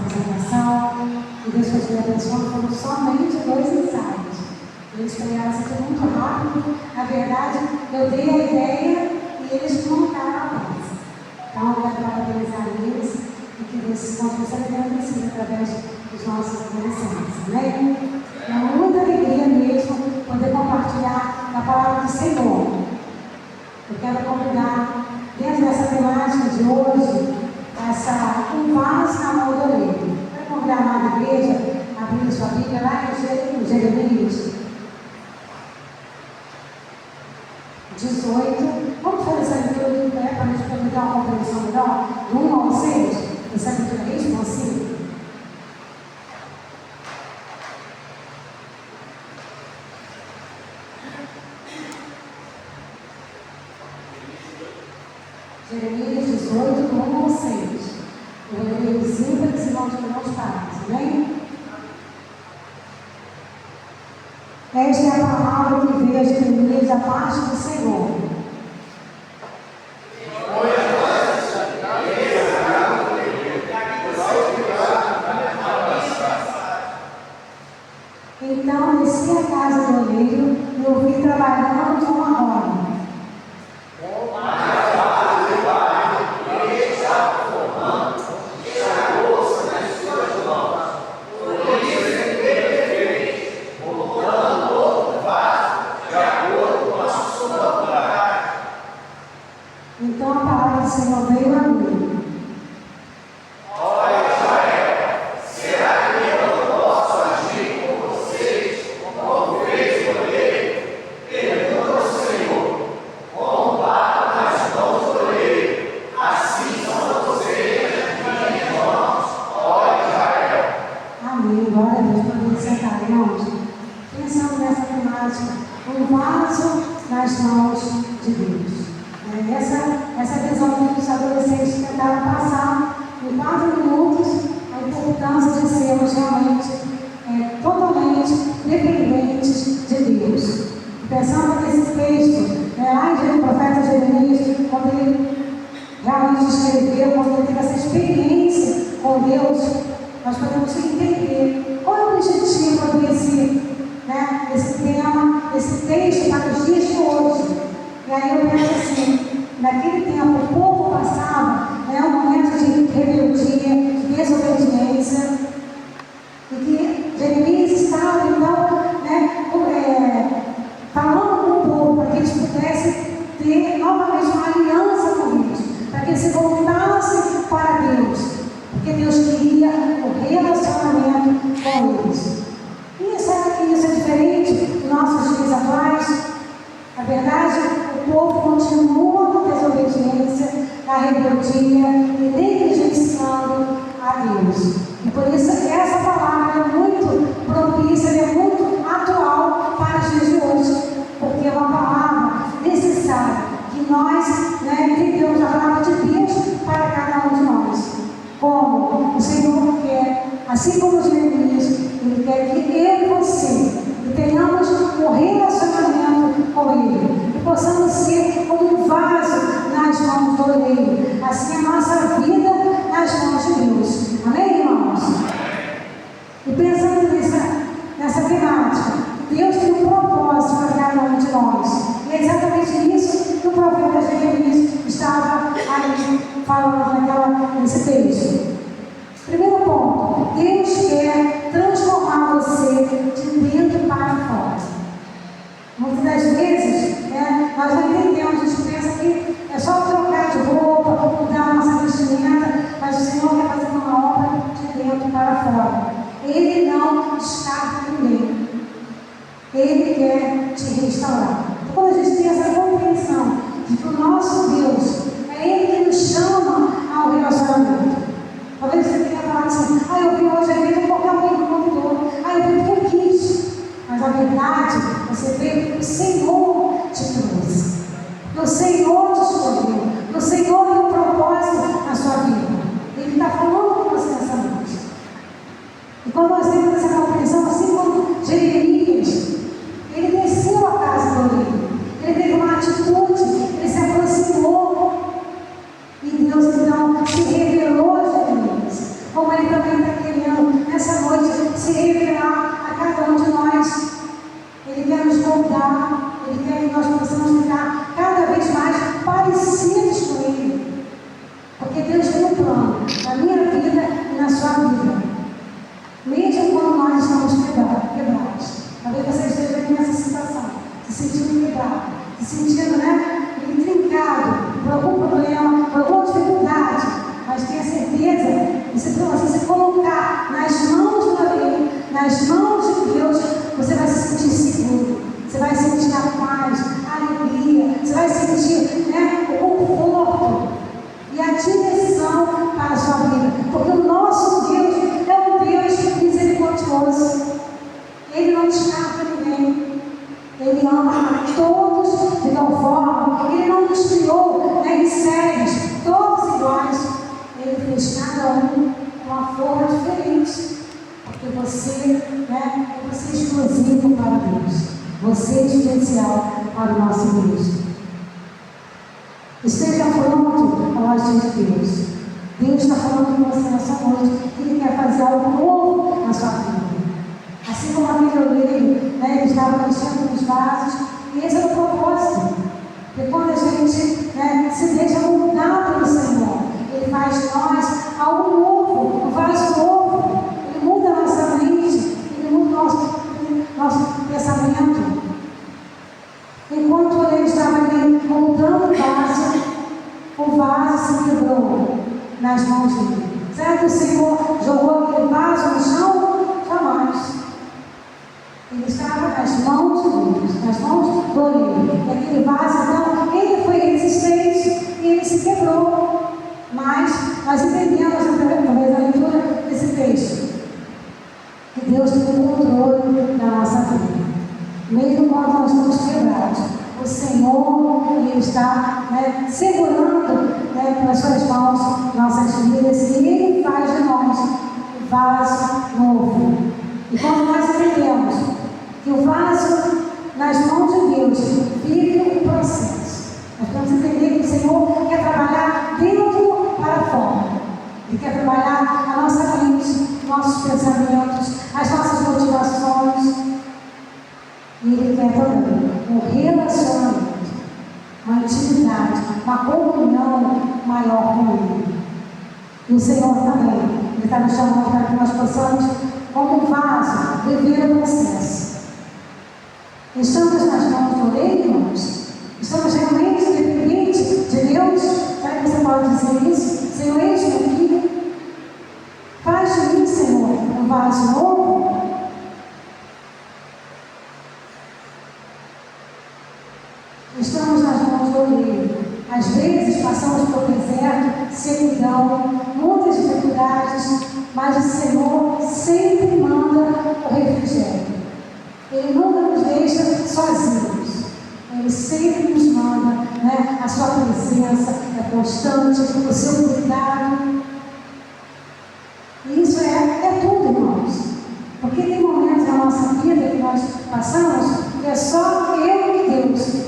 apresentação, e Deus foi me abençoando, foram somente 2 ensaios. Eles pegaram isso aqui muito rápido. Na verdade, eu dei a ideia e eles montaram a peça. Então, eu quero parabenizar eles e que Deus continue sendo agradecido através dos nossos adolescentes. Amém? É muita alegria mesmo poder compartilhar a palavra do Senhor. Eu quero convidar, dentro dessa temática de hoje, um vaso na mão do oleiro. Quero convidar a amada igreja a abrir sua Bíblia lá em Jeremias 18. Vamos fazer essa leitura de pé para a gente poder dar uma compreensão melhor, do 1 ao 6, essa leitura responsiva. Jeremias 18, do 1 ao 6. Eu vou ler os íntegros e irmãos que não partes, amém? Esta é a palavra que veio a Jeremias da parte do Senhor. Então desci a casa do oleiro e o vi trabalhando com a roda. Então a palavra do Senhor veio a mim. Olha, Israel, será que eu não posso agir com vocês como fez o oleiro? Pergunta o Senhor, como bata nas mãos do oleiro, assim são vocês nas minhas mãos, ó Israel. Amém. Glória a Deus. Podemos sentar, irmãos. Pensando nessa temática, um vaso nas mãos de Deus. Essa visão que os adolescentes tentaram passar em 4 minutos, a importância de sermos realmente totalmente dependentes de Deus. Pensando nesse texto, lá em profeta Jeremias, quando ele realmente escreveu, quando ele teve essa experiência com Deus, nós podemos entender qual é o objetivo desse tema, desse texto para os dias de hoje. E aí eu penso assim, naquele tempo o povo passava um momento de rebeldia, de desobediência, e que Jeremias estava então falando com o povo para que eles pudessem ter novamente uma aliança com Deus, para que eles se voltassem para Deus, porque Deus queria o relacionamento com eles. E será que isso é diferente dos nossos dias atuais? Na verdade, o povo continua na desobediência, na rebeldia e negligenciando a Deus. E por isso essa palavra é muito propícia, é muito atual para os dias de hoje, porque é uma palavra necessária que nós entendemos a palavra de Deus para cada um de nós. Como o Senhor quer, assim como Jeremias, Ele quer que eu e você tenhamos um relacionamento com Ele, e possamos ser como um vaso nas mãos do oleiro, assim a nossa vida nas mãos de Deus. Amém, irmãos? E pensando nessa temática, Deus tem um propósito para cada um de nós, e é exatamente isso que o profeta Jeremias estava ali falando nesse texto. Primeiro ponto, Deus quer transformar você de dentro para fora. Muitas das vezes, nós não entendemos, a gente pensa que é só trocar de roupa, mudar a nossa vestimenta, mas o Senhor quer fazer uma obra de dentro para fora. Ele não descarta ninguém. Ele quer te restaurar. Então, quando a gente tem essa compreensão de que o nosso Deus é Ele que nos chama ao relacionamento. Talvez você tenha falado assim, eu vim hoje à igreja porque alguém me convidou, eu vim porque eu quis. Mas a verdade, você vê que o Senhor te trouxe, que o Senhor te escolheu, que o Senhor tem um propósito na sua vida. Ele está falando com você nessa noite. E quando nós temos essa compreensão, assim como Jeremias, ele desceu a casa do oleiro, ele teve uma atitude, ele se aproximou, e Deus então se revelou a Jeremias, como ele também está Porque Deus tem um plano na minha vida e na sua vida. Mesmo quando nós estamos quebrados. Talvez você esteja aqui nessa situação, se sentindo quebrado, se sentindo, intrincado por algum problema, por alguma dificuldade. Mas tenha certeza, que se você se colocar nas mãos do Além, nas mãos de Deus, você vai se sentir seguro. Você vai sentir a paz, a alegria, você vai sentir o conforto e a direção para a sua vida. Porque o nosso Deus é um Deus misericordioso. Ele não descarta ninguém. Ele ama a todos de tal forma que Ele não nos criou em séries, todos iguais. Ele fez cada um com uma forma diferente. Porque você é exclusivo para Deus. Você é especial para o nosso Deus. Esteja pronto para a agir de Deus. Deus está falando com você nessa noite que Ele quer fazer algo novo na sua vida. Assim como aquele oleiro, ele estava mexendo nos vasos, e esse é o propósito. Porque quando a gente se deixa mudar pelo Senhor, Ele faz de nós algo novo, um vaso novo. Ele muda a nossa mente, Ele muda o nosso pensamento. Enquanto o oleiro estava ali montando o vaso se quebrou nas mãos dele. Será que o Senhor jogou aquele vaso no chão? Jamais. Ele estava nas mãos de Deus, nas mãos do oleiro. E aquele vaso, então, ele foi resistente e ele se quebrou. Mas nós entendemos, através da leitura desse texto, que Deus tem o controle da nossa vida. Mesmo quando nós estamos quebrados, o Senhor, Ele está segurando pelas suas mãos nossas vidas e Ele faz de nós um vaso novo. E quando nós entendemos que o vaso nas mãos de Deus vive um processo, nós vamos entender que o Senhor quer trabalhar dentro para fora. Ele quer trabalhar a nossa mente, nossos pensamentos, as nossas motivações. E Ele quer também um relacionamento, uma intimidade, uma comunhão maior com Ele. E o Senhor também, Ele está nos chamando para que nós possamos, como um vaso, viver o processo. Estamos nas mãos do oleiro, irmãos? Estamos realmente dependentes de Deus? Será que você pode dizer isso? Senhor, eis-me aqui. Faz de mim, Senhor, um vaso novo. Estamos nas mãos do oleiro. Às vezes passamos por deserto, sequidão, muitas dificuldades, mas o Senhor sempre manda o refrigério. Ele nunca nos deixa sozinhos. Ele sempre nos manda, a sua presença é constante, o seu cuidado. E isso é tudo, irmãos. Porque tem momentos na nossa vida que nós passamos que é só eu e Deus.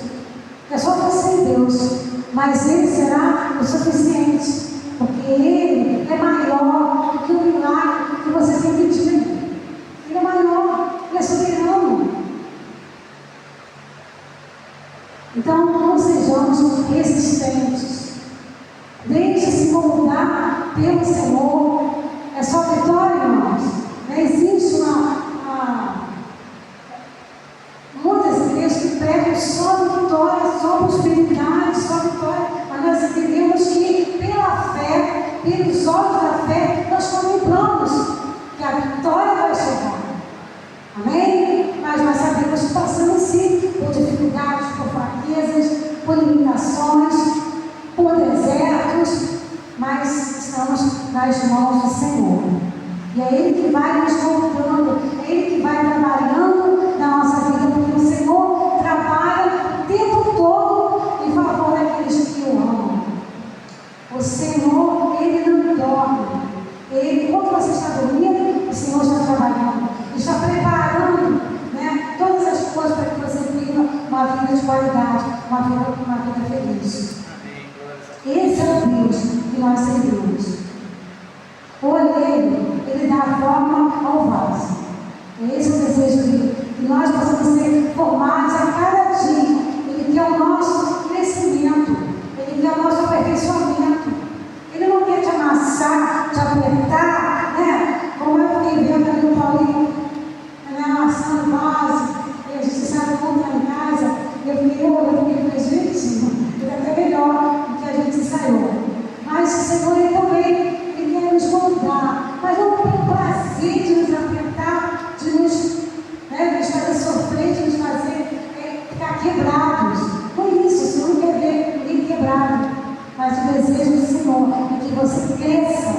É só você e Deus. Mas Ele será o suficiente. Porque Ele é maior do que o milagre que você tem pedido. Ele é maior, Ele é soberano. Então, não sejamos resistentes. Deixe-se moldar pelo Senhor. É só vitória, irmãos. Não existe muitas igrejas que pregam só vitória, só prosperidade, só vitória. Mas nós entendemos que pela fé, pelos olhos da fé, nós contemplamos que a vitória vai chegar. Amém? Mas nós sabemos que passamos sim por dificuldades, por fraquezas, por limitações, por desertos, mas estamos nas mãos do Senhor. E é Ele que vai nos moldando, é Ele que vai trabalhando na nossa vida, porque o Senhor trabalha o tempo todo em favor daqueles que o amam. O Senhor, Ele não dorme. Ele, quando você está dormindo, o Senhor está trabalhando, está preparando todas as coisas para que você viva uma vida de qualidade, uma vida feliz. Esse é o Deus que nós servimos. O oleiro, ele dá forma ao vaso. Esse é o desejo dele, que nós possamos ser formados a cada dia. Ele quer o nosso crescimento, Ele quer o nosso aperfeiçoamento. Ele te apertar, né? Como eu fiquei vendo ali o Paulinho, né, amassando base, e a gente sabe como tá em casa, eu fiquei, gente, é até melhor do que a gente ensaiou. Mas o Senhor, Ele também, Ele quer nos moldar, mas não tem prazer de nos apertar, de nos, né, nos fazer sofrer, de nos fazer ficar quebrados. Não é isso, o Senhor não quer ver ninguém quebrado, mas o desejo do Senhor é que você cresça,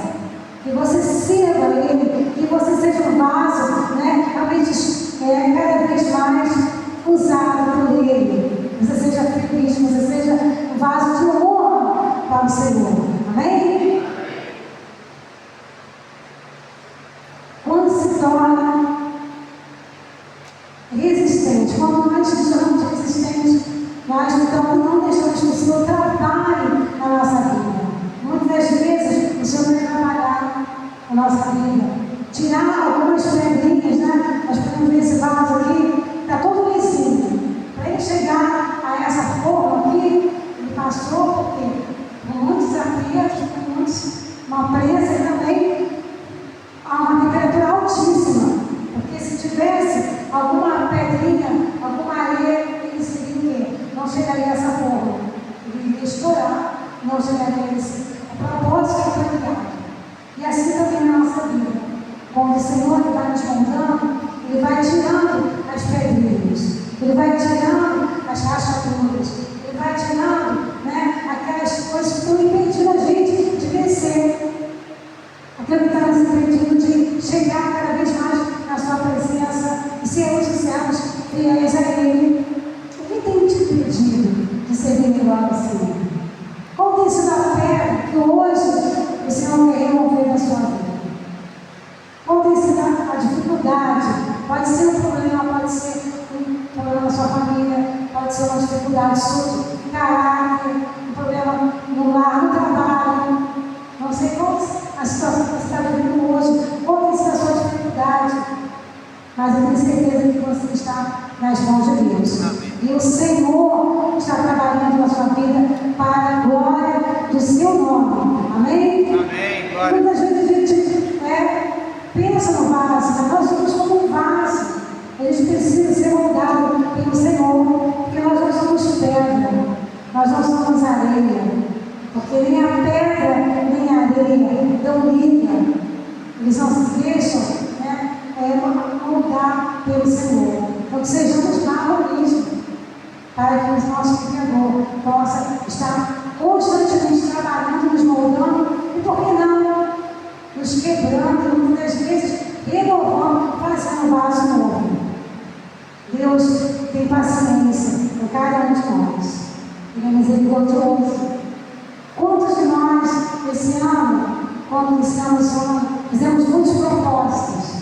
que você sirva Ele, que você seja um vaso, né, cada vez mais usado por Ele. Você seja feliz, que você seja um vaso de honra para o Senhor. Amém? Quando se torna resistente, quando nós nos tornamos resistentes, nós então não deixamos que o Senhor trabalhe na nossa vida. Muitas das vezes o Senhor vai trabalhar na nossa vida, tirar algumas pedrinhas, né? Nós podemos ver esse vaso aqui, está todo lisinho. Para ele chegar a essa forma aqui, ele passou por muitos desafios, por uma presa e também a uma temperatura altíssima. Porque se tivesse alguma pedrinha, alguma areia, ele seria o quê? Não chegaria a essa forma. Ele iria estourar, não chegaria a esse propósito que foi criado. E assim também na nossa vida. Quando o Senhor vai nos montando, Ele vai tirando as pedrinhas, Ele vai tirando as rachaduras, Ele vai tirando, né, aquelas coisas que estão impedindo a gente de vencer. Aquilo que está nos impedindo de chegar cada vez mais na sua presença e ser céus fiéis a Ele. O que tem te impedido de ser melhor assim? Qual tem sido a pedra que hoje o Senhor quer remover da sua vida? Qual tem sido a dificuldade? Pode ser um problema, pode ser um problema na sua família, pode ser uma dificuldade sua de caráter, um problema no lar, no trabalho. Não sei qual a situação que você está vivendo hoje, qual tem sido a sua dificuldade, mas eu tenho certeza que você está nas mãos de Deus. Amém. E o Senhor está trabalhando na sua vida para a glória do seu nome. Amém? Amém. Glória. Muitas vezes a gente pensa no vaso, mas nós somos como um vaso. A gente precisa ser moldado pelo Senhor, porque nós não somos pedra, nós não somos areia. Porque nem a pedra, nem a areia dão liga. Eles não se deixam, né, moldar pelo Senhor. Então, que sejamos barro mesmo, para que o nosso Criador possa estar constantemente trabalhando, nos moldando, e por que não, nos quebrando, e muitas vezes renovando, fazendo um vaso novo. Deus tem paciência com cada um de nós. Ele é misericordioso. Quantos de nós, esse ano, quando iniciamos o ano, fizemos muitos propósitos?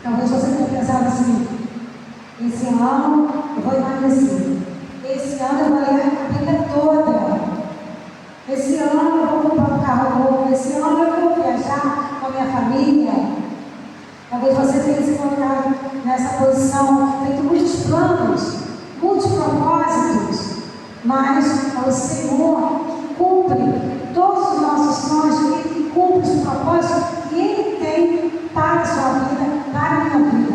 Talvez você tenha pensado assim: esse ano eu vou emagrecer, esse ano eu vou ler a Bíblia toda, esse ano eu vou comprar um carro novo, esse ano eu vou viajar com a minha família. Talvez você tenha se colocado nessa posição, feito muitos planos, muitos propósitos, mas o Senhor cumpre todos os nossos sonhos, Ele cumpre os propósitos que Ele tem para a sua vida, para a minha vida.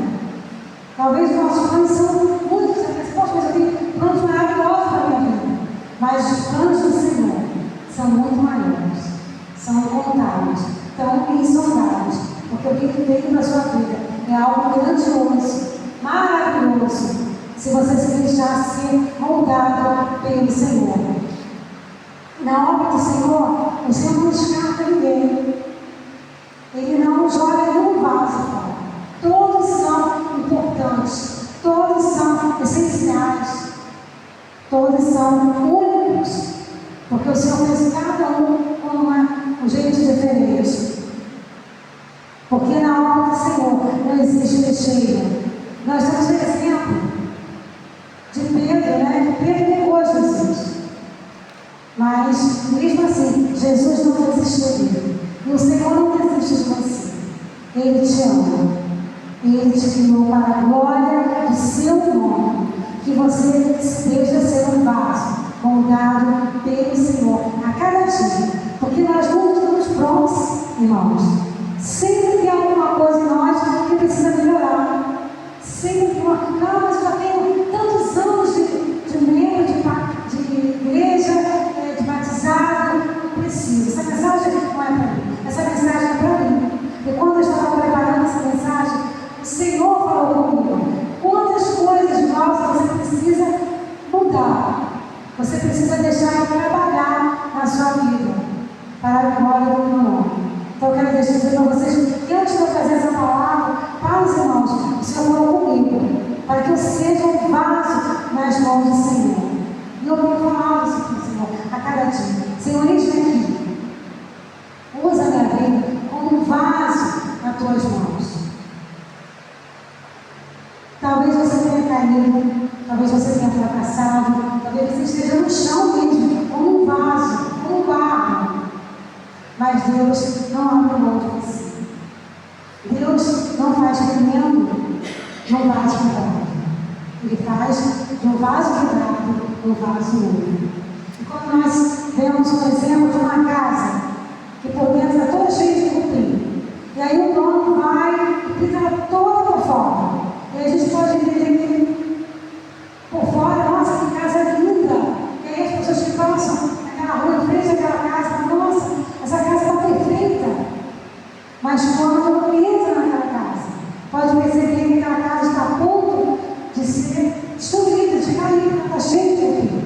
Talvez os nossos planos são muitos, você pensa, poxa, mas eu tenho planos maravilhosos para a minha vida, mas os planos do Senhor são muito maiores, são incontáveis, tão insondáveis. Porque o que Ele tem para a sua vida é algo grandioso, maravilhoso, se você se deixar ser moldado pelo Senhor. Na obra do Senhor, o Senhor não descarta ninguém. Ele não joga nenhum vaso fora. Todos são importantes, todos são essenciais, todos são únicos, porque o Senhor fez cada um com um jeito diferente. Porque na obra do Senhor não existe recheio. Nós temos um exemplo de Pedro, né? Pedro negou Jesus. Mas, mesmo assim, Jesus não desistiu dele. E o Senhor não desiste de você. Ele te ama. Ele te criou para a glória do seu nome. Que você esteja sendo um vaso moldado pelo Senhor a cada dia, porque nós não estamos prontos, irmãos. Sempre tem alguma coisa em nós que precisa melhorar. Sempre tem uma... Não, mas eu já tenho tantos anos de membro, de igreja, de batizado, não preciso. Essa mensagem não é para mim. Essa mensagem é para mim. E quando eu estava preparando essa mensagem, o Senhor falou comigo: quantas coisas novas você precisa mudar. Você precisa deixar Ele trabalhar na sua vida, para a glória do meu nome. Então eu quero dizer para vocês que antes de eu fazer essa palavra para os irmãos, o Senhor falou comigo, para que eu seja um vaso nas mãos do Senhor. E eu vou falar isso para o Senhor a cada dia: Senhor, eis-me aqui, usa a minha vida como um vaso nas tuas mãos. Talvez você tenha caído, talvez você tenha fracassado, talvez você esteja no chão mesmo, como um vaso, como um barro. Mas Deus não abre mão de você. Deus não faz tremendo num vaso quebrado. Ele faz de um vaso quebrado um vaso novo. E quando nós vemos um exemplo de uma casa que por dentro está toda cheia de cupim, e aí o dono vai e fica toda por fora, e a gente pode entender que por fora, nossa, que casa linda. E aí as pessoas que passam naquela rua em frente àquela casa falam: nossa, essa casa está perfeita. Mas quando entra naquela casa, pode perceber que aquela casa está a ponto de ser destruída, de cair, está cheia de cupim.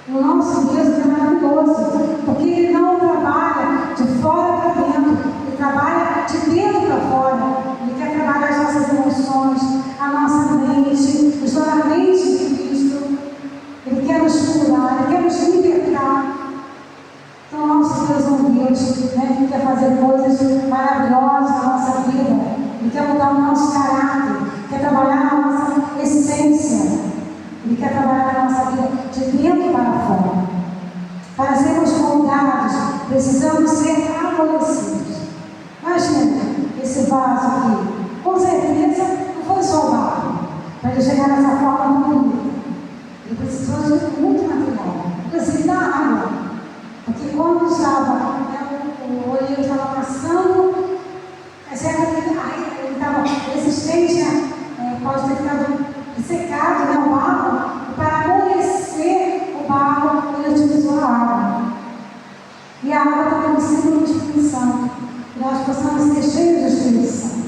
O nosso Deus é maravilhoso, porque Ele não trabalha de fora para dentro, Ele trabalha de dentro para fora. Ele quer trabalhar as nossas emoções, a nossa mente, nos tornar a mente de Cristo. Ele quer nos curar, Ele quer nos libertar. Então, nosso Deus é um Deus, que quer fazer coisas maravilhosas na nossa vida. Ele quer mudar o nosso caráter, quer trabalhar na nossa essência. Ele quer trabalhar na nossa vida de dentro para fora. Para sermos moldados, precisamos ser amolecidos. Imagina esse vaso aqui. Com certeza não foi só o barro para ele chegar nessa forma bonita. Ele precisou de muito material, inclusive da água. Porque quando estava, o olheiro estava passando, ele estava resistente, pode ter ficado secado, o barro, e para amolecer o barro, ele utilizou a água. E a água também é um símbolo do Espírito Santo. E nós possamos ser cheios do Espírito Santo.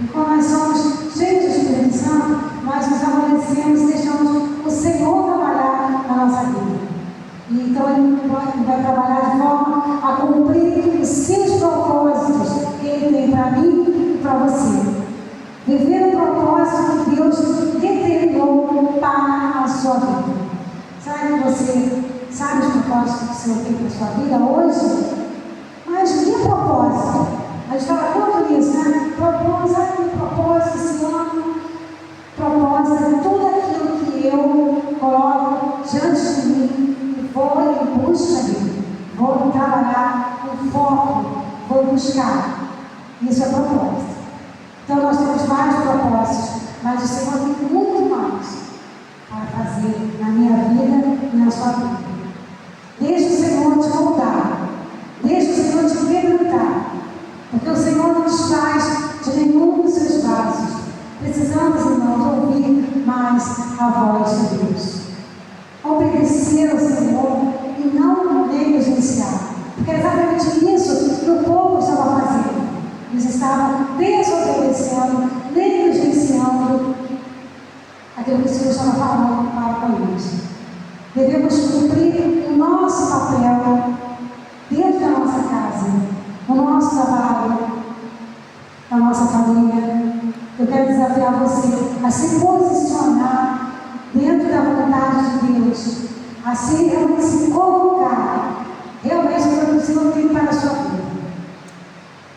E quando nós somos cheios do Espírito Santo, nós nos amolecemos e deixamos o Senhor trabalhar na nossa vida. E então Ele vai trabalhar de forma a cumprir os seus propósitos que Ele tem para mim e para você. Viver o propósito que Deus determinou para a sua vida. Será que você sabe os propósitos que o Senhor tem para a sua vida hoje? Mas que propósito? A gente fala tanto nisso, né? Propósito esse ano. Propósito é tudo aquilo que eu coloco diante de mim e vou em busca dele. Vou trabalhar com foco, vou buscar. Isso é propósito. Então nós temos vários propósitos, mas o Senhor tem muito mais para fazer na minha vida e na sua vida. Deixe o Senhor te moldar. Deixe o Senhor te quebrantar. Porque o Senhor não nos faz de nenhum dos seus vasos. Precisamos, irmãos, ouvir mais a voz de Deus. Obedecer ao Senhor e não negligenciar. Porque é exatamente isso que o povo estava fazendo. Eles estavam desobedecendo, negligenciando aquilo que o Senhor estava falando para eles. Devemos cumprir o nosso papel dentro da nossa casa, no nosso trabalho, na nossa família. Eu quero desafiar você a se posicionar dentro da vontade de Deus, a realmente se colocar, realmente para o Senhor tem para a sua vida,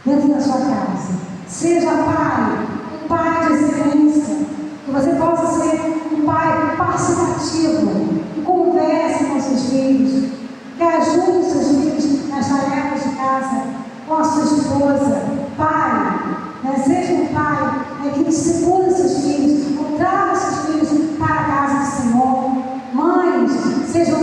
dentro da sua casa. Seja pai, um pai de excelência, que você possa ser um pai participativo, que converse com seus filhos, que ajude os seus filhos nas tarefas de casa, com a sua esposa. Pai, seja um pai que discipula seus filhos, ou traga seus filhos para a casa do Senhor. Mães, sejam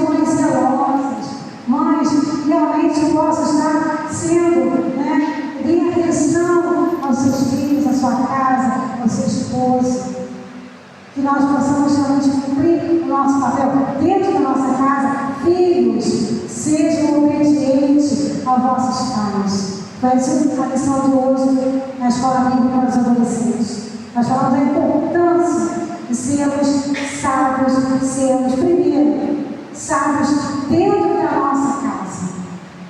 Foi a lição de hoje na escola bíblica para os adolescentes. Nós falamos da importância de sermos sábios, sermos, primeiro, sábios dentro da nossa casa.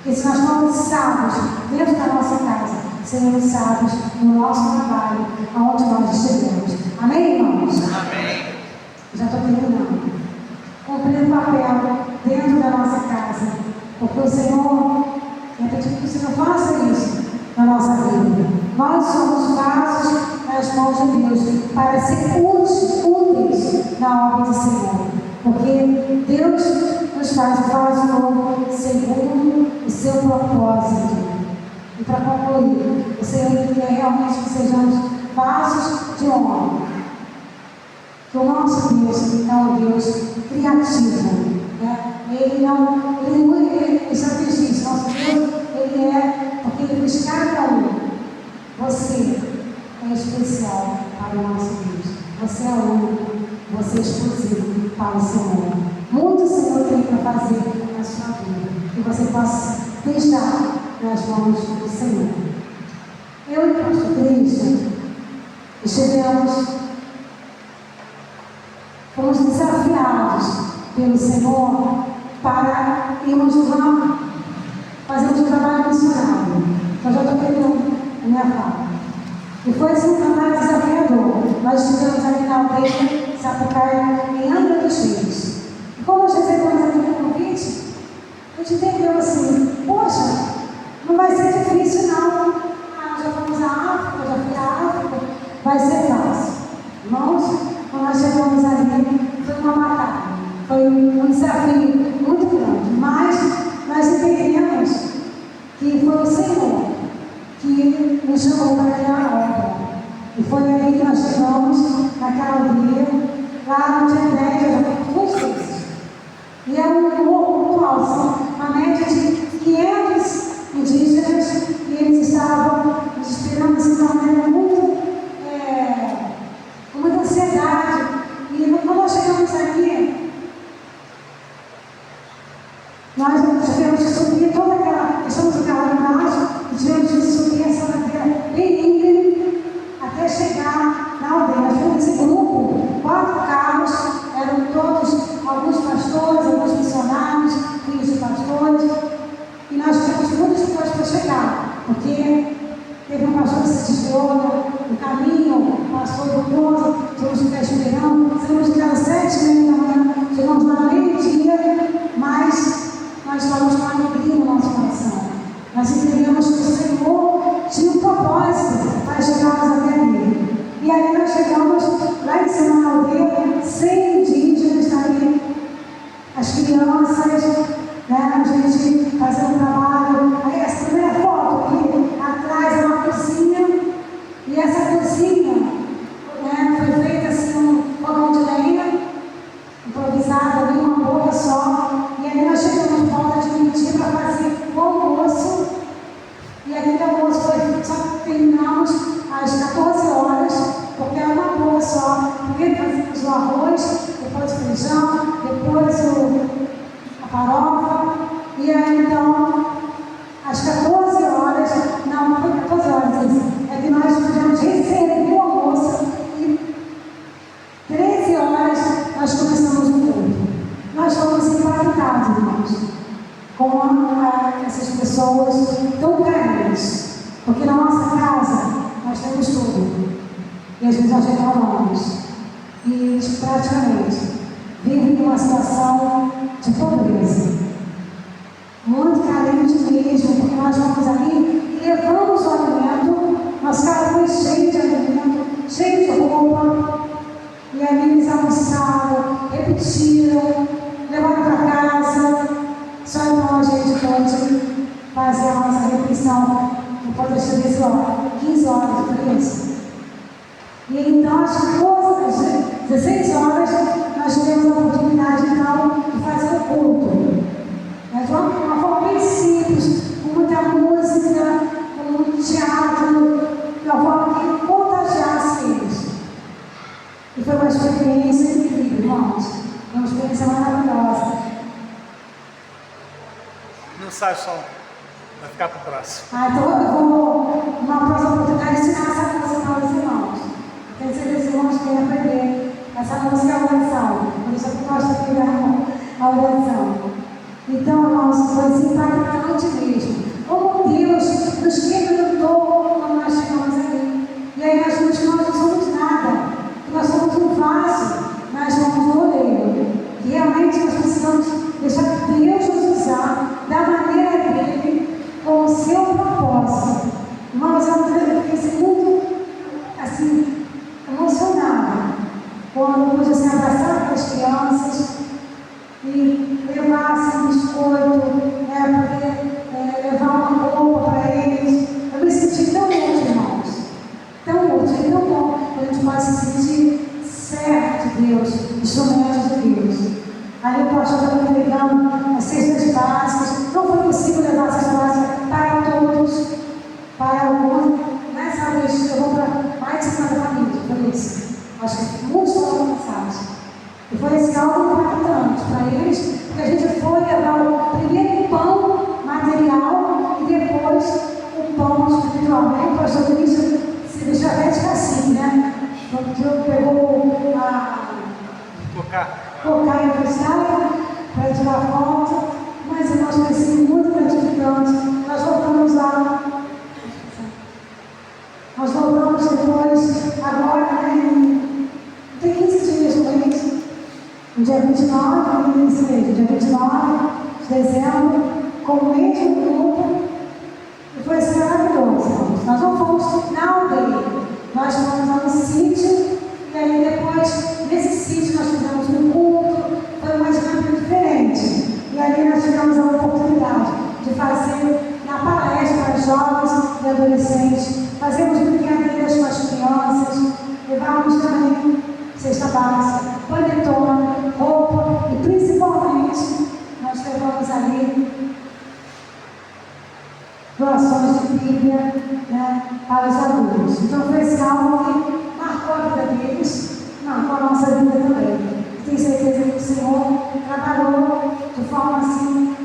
Porque se nós formos sábios dentro da nossa casa, seremos sábios no nosso trabalho, aonde nós estivermos. Amém, irmãos? Amém. Já estou terminando. Cumprir o papel dentro da nossa casa. Porque o Senhor quer pedir que o Senhor faça isso na nossa vida. Nós somos vasos nas mãos de Deus para ser úteis na obra do Senhor. Porque Deus nos faz vaso novo segundo o seu propósito. E para concluir, o Senhor quer realmente que sejamos vasos de honra. Que o nosso Deus é um Deus criativo. Né? Ele é estrategista. Nosso Deus, ele é, porque ele fez cada um. Você é especial para o nosso Deus. Você é único, você é exclusivo para o Senhor. Muito o Senhor tem para fazer na sua vida. Que você possa deixar nas mãos do Senhor. Eu e o pastor Cristo fomos desafiados pelo Senhor para irmos lá fazermos um trabalho missionário. Eu já estou pegando a minha fala. E foi assim um trabalho desafiador. Nós estivemos ali na aldeia Sapucaia, em Angra dos Reis. E como nós recebemos aquele convite, a gente entendeu assim, poxa, não vai ser difícil não. Já fomos à África, já fui à África, vai ser fácil. Irmãos, quando nós chegamos ali, foi uma batalha, foi um desafio muito grande, mas nós entendemos que foi o Senhor que nos chamou para aquela obra. E foi aí que nós chegamos naquela aldeia, lá no dia 10, eu já fui 2 vezes. E é um grupo muito alto, uma média de 500 indígenas, e eles estavam nos esperando assim, de uma maneira com muita ansiedade. E quando nós chegamos aqui, nós tivemos que subir toda aquela, deixamos o carro embaixo, e tivemos que subir essa ladeira bem íngreme até chegar na aldeia. Nós fomos esse grupo, 4 carros, eram todos, alguns pastores, alguns missionários, filhos de pastores, e nós tivemos muitas pessoas para chegar, porque teve um pastor que se desviou no caminho, passou do poço, tivemos que ficar esperando, saímos de casa 7h30 da manhã, chegamos lá meio-dia, mas nós estávamos com alegria no nosso coração. Nós entendemos que o Senhor tinha um propósito para chegarmos até ali. E aí nós chegamos lá em cima na aldeia, 100 indígenas ali, as crianças, né, a gente fazendo trabalho. Aí essa primeira foto aqui, atrás é uma cozinha, e essa cozinha, né, foi feita assim, um fogão de lenha, improvisado ali, uma boca só. E aí nós chegamos de volta de meio-dia para fazer o almoço. E aquele almoço foi, só terminamos às 14 horas, porque era uma boca só. Primeiro fazíamos o arroz, depois o feijão, depois a farofa. E aí então, às 14 horas, não foi 14 horas isso, é que nós pudemos receber o almoço e 13 horas nós começamos o culto. Nós fomos impactados, irmãos, com essas pessoas tão carentes, porque na nossa casa nós temos tudo, e às vezes nós reclamamos, e eles praticamente vivem numa situação de pobreza, muito carente mesmo, porque nós vamos ali e levamos o alimento, nosso carro foi cheio de alimento, cheio de roupa, e ali eles almoçaram, repetiram, levaram para casa. Só então a gente pode fazer a nossa refeição, não pode deixar 15 horas, foi isso. E então, às 16 horas, nós tivemos a oportunidade então de fazer o culto. De uma forma bem simples, com muita música, com muito teatro, de uma forma que contagiasse eles. E foi uma experiência incrível, irmãos. Foi uma experiência maravilhosa. Não sai som. Vai ficar pro próximo. Então eu vou, numa próxima oportunidade, ensinar essa música para os irmãos. Tenho certeza que os irmãos querem aprender. Essa música é a oração. Por isso eu gosto de pegar a oração. Então, irmãos, foi impactante mesmo. Como Deus nos quebrantou quando nós chegamos ali. E aí nós vimos que nós não somos nada. Que nós somos um vaso nas mãos do oleiro. Que realmente nós precisamos deixar Deus nos usar da maneira dele, com o seu propósito. Irmãos, eu fiquei muito assim, emocionada quando eu pude assim, abraçar as crianças e levar assim, biscoito, né, poder levar uma roupa para eles. Eu me senti tão útil, irmãos, tão útil, tão bom que a gente pode se sentir certo de Deus, instrumentos de Deus. Aí o pastor estava entregando as cestas básicas. Não foi possível levar essas básicas para todos, para alguns. Nessa vez levou para mais de 50 famílias, foi isso. Acho que muitos foram passados. E foi esse algo impactante para eles, porque a gente foi levar o primeiro pão material e depois o pão espiritual. Aí o pastor Vinícius se deixou até de cacique, né? Porque pegou a colocar em cristal para tirar foto, mas nós crescemos muito gratificante. Nós voltamos lá. Nós voltamos depois, agora, né? Tem 15 dias, não é isso? No dia 29, dia 29 de dezembro, com o mesmo grupo, e foi assim maravilhoso. Nós não fomos na aldeia, nós fomos lá no sítio, e aí depois, nesse sítio, nós fizemos um culto, foi uma dinâmica diferente. E ali nós tivemos a oportunidade de fazer na palestra para jovens e adolescentes, fazemos brincadeiras com as crianças, levávamos também cesta básica, panetone, roupa e principalmente nós levamos ali doações de Bíblia, né, para os adultos. Então foi esse algo que marcou a vida deles, marcou a nossa vida também. Tenho certeza que o Senhor trabalhou de forma assim,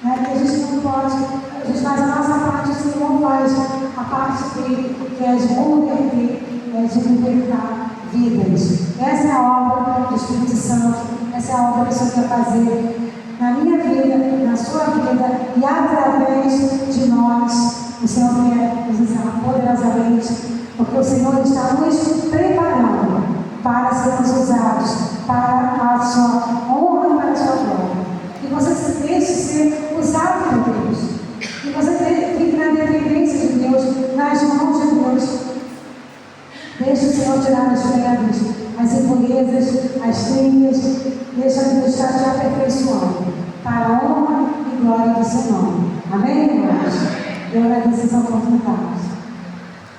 né, que a gente não pode, a gente faz a nossa parte, o Senhor faz a parte dele, que é de converter, de libertar vidas. Essa é a obra do Espírito Santo, essa é a obra que o Senhor quer fazer na minha vida, na sua vida, e através de nós, o Senhor quer nos usar poderosamente, porque o Senhor está nos preparando para sermos usados para a sua honra e para a sua glória. Que você se deixe ser usado por Deus, que você fique na dependência de Deus, nas mãos de Deus. Deixe o Senhor tirar das pedras as impurezas, as trilhas, deixa Deus estar te aperfeiçoando para a honra e glória do seu nome. Amém, irmãos? Eu agradeço essa oportunidade.